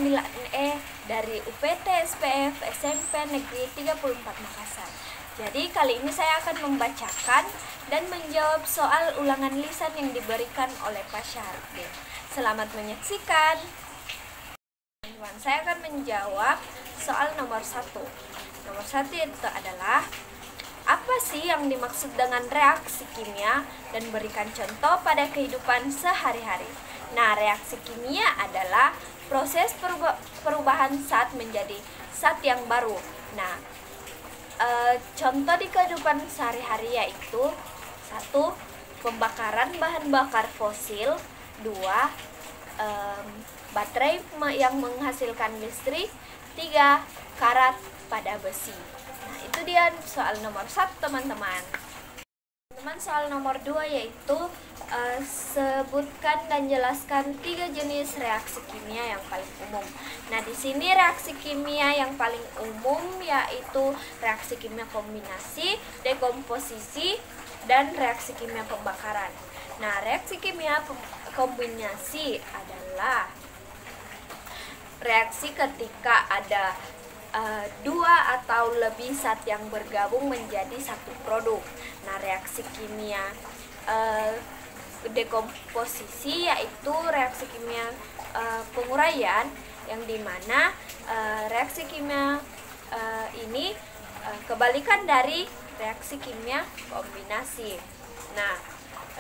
9E dari UPT SPF SMP Negeri 34 Makassar. Jadi kali ini saya akan membacakan dan menjawab soal ulangan lisan yang diberikan oleh Pak Syarifdin. Selamat menyaksikan. Teman-teman, saya akan menjawab soal nomor 1. Nomor 1 itu adalah, apa sih yang dimaksud dengan reaksi kimia dan berikan contoh pada kehidupan sehari-hari. Nah, reaksi kimia adalah proses perubahan zat menjadi zat yang baru. Nah, contoh di kehidupan sehari-hari yaitu 1. Pembakaran bahan bakar fosil. 2. Baterai yang menghasilkan listrik. 3. Karat pada besi. Nah, itu dia soal nomor 1, teman-teman. Soal nomor 2 yaitu sebutkan dan jelaskan 3 jenis reaksi kimia yang paling umum. Nah, di sini reaksi kimia yang paling umum yaitu reaksi kimia kombinasi, dekomposisi, dan reaksi kimia pembakaran. Nah, reaksi kimia kombinasi adalah reaksi ketika ada dua atau lebih zat yang bergabung menjadi satu produk. Nah, reaksi kimia dekomposisi yaitu reaksi kimia penguraian, yang dimana reaksi kimia ini kebalikan dari reaksi kimia kombinasi. Nah,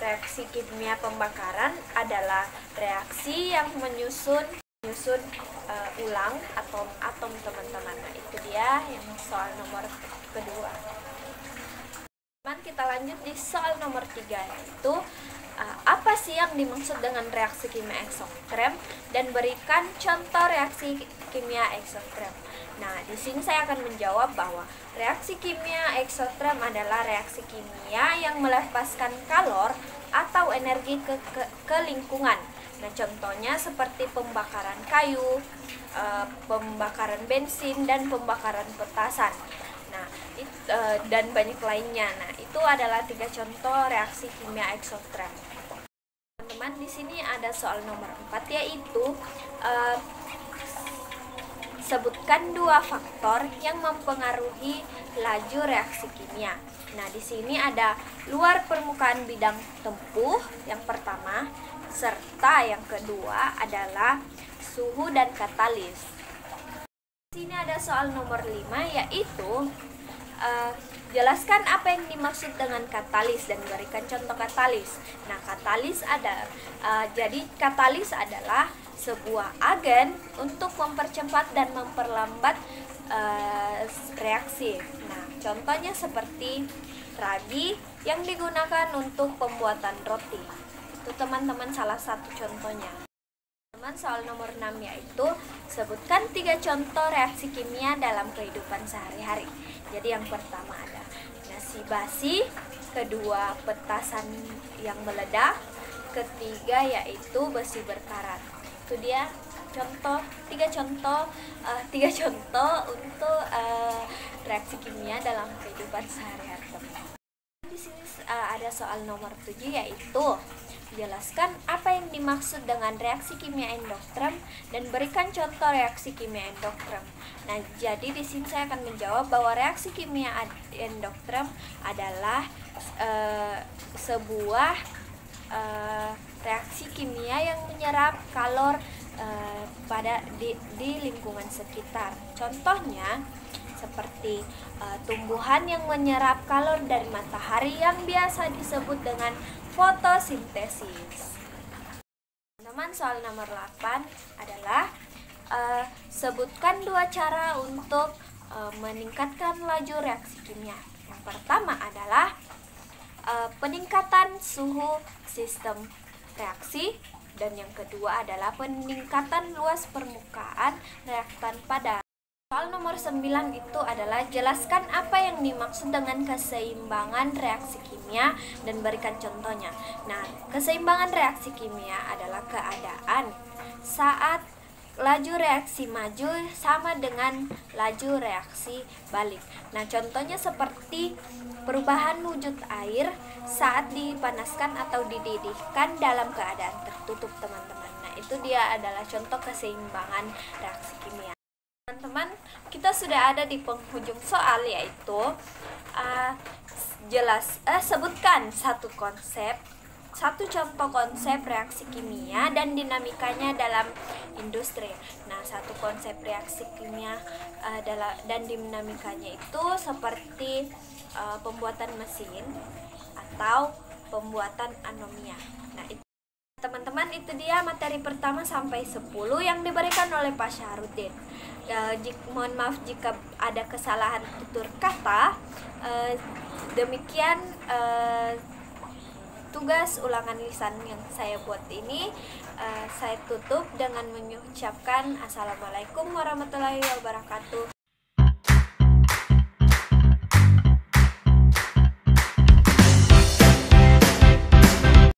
reaksi kimia pembakaran adalah reaksi yang menyusun ulang atom teman-teman. Nah, itu dia yang soal nomor kedua. Kita lanjut di soal nomor 3 yaitu apa sih yang dimaksud dengan reaksi kimia eksokrem dan berikan contoh reaksi kimia eksokrem. Nah, di sini saya akan menjawab bahwa reaksi kimia eksokrem adalah reaksi kimia yang melepaskan kalor atau energi ke lingkungan. Nah, contohnya seperti pembakaran kayu, pembakaran bensin, dan pembakaran petasan. Nah, dan banyak lainnya. Nah, itu adalah 3 contoh reaksi kimia eksokrem. Teman-teman, di sini ada soal nomor 4 yaitu sebutkan 2 faktor yang mempengaruhi laju reaksi kimia. Nah, di sini ada luar permukaan bidang tempuh yang pertama, serta yang kedua adalah suhu dan katalis. Di sini ada soal nomor 5 yaitu jelaskan apa yang dimaksud dengan katalis dan berikan contoh katalis. Nah, katalis adalah sebuah agen untuk mempercepat dan memperlambat reaksi. Nah, contohnya seperti ragi yang digunakan untuk pembuatan roti. Itu teman-teman salah satu contohnya. Soal nomor 6 yaitu sebutkan 3 contoh reaksi kimia dalam kehidupan sehari-hari. Jadi yang pertama ada nasi basi, kedua petasan yang meledak, ketiga yaitu besi berkarat. Itu dia tiga contoh untuk reaksi kimia dalam kehidupan sehari-hari. Di sini ada soal nomor 7 yaitu jelaskan apa yang dimaksud dengan reaksi kimia endokrem dan berikan contoh reaksi kimia endokrem. Nah, jadi di sini saya akan menjawab bahwa reaksi kimia endokrem adalah sebuah reaksi kimia yang menyerap kalor di lingkungan sekitar. Contohnya seperti tumbuhan yang menyerap kalor dari matahari yang biasa disebut dengan fotosintesis. Teman, soal nomor 8 adalah sebutkan 2 cara untuk meningkatkan laju reaksi kimia. Yang pertama adalah peningkatan suhu sistem reaksi, dan yang kedua adalah peningkatan luas permukaan reaktan padat. Soal nomor 9 itu adalah jelaskan apa yang dimaksud dengan keseimbangan reaksi kimia dan berikan contohnya. Nah, keseimbangan reaksi kimia adalah keadaan saat laju reaksi maju sama dengan laju reaksi balik. Nah, contohnya seperti perubahan wujud air saat dipanaskan atau dididihkan dalam keadaan tertutup, teman-teman. Nah, itu dia adalah contoh keseimbangan reaksi kimia. Teman-teman, kita sudah ada di penghujung soal, yaitu sebutkan satu contoh konsep reaksi kimia dan dinamikanya dalam industri. Nah, satu konsep reaksi kimia dan dinamikanya itu seperti pembuatan mesin atau pembuatan anomia. Nah, teman-teman, itu dia materi pertama sampai 10 yang diberikan oleh Pak Syahrudin. Mohon maaf jika ada kesalahan tutur kata. Demikian tugas ulangan lisan yang saya buat ini. Saya tutup dengan mengucapkan Assalamualaikum warahmatullahi wabarakatuh.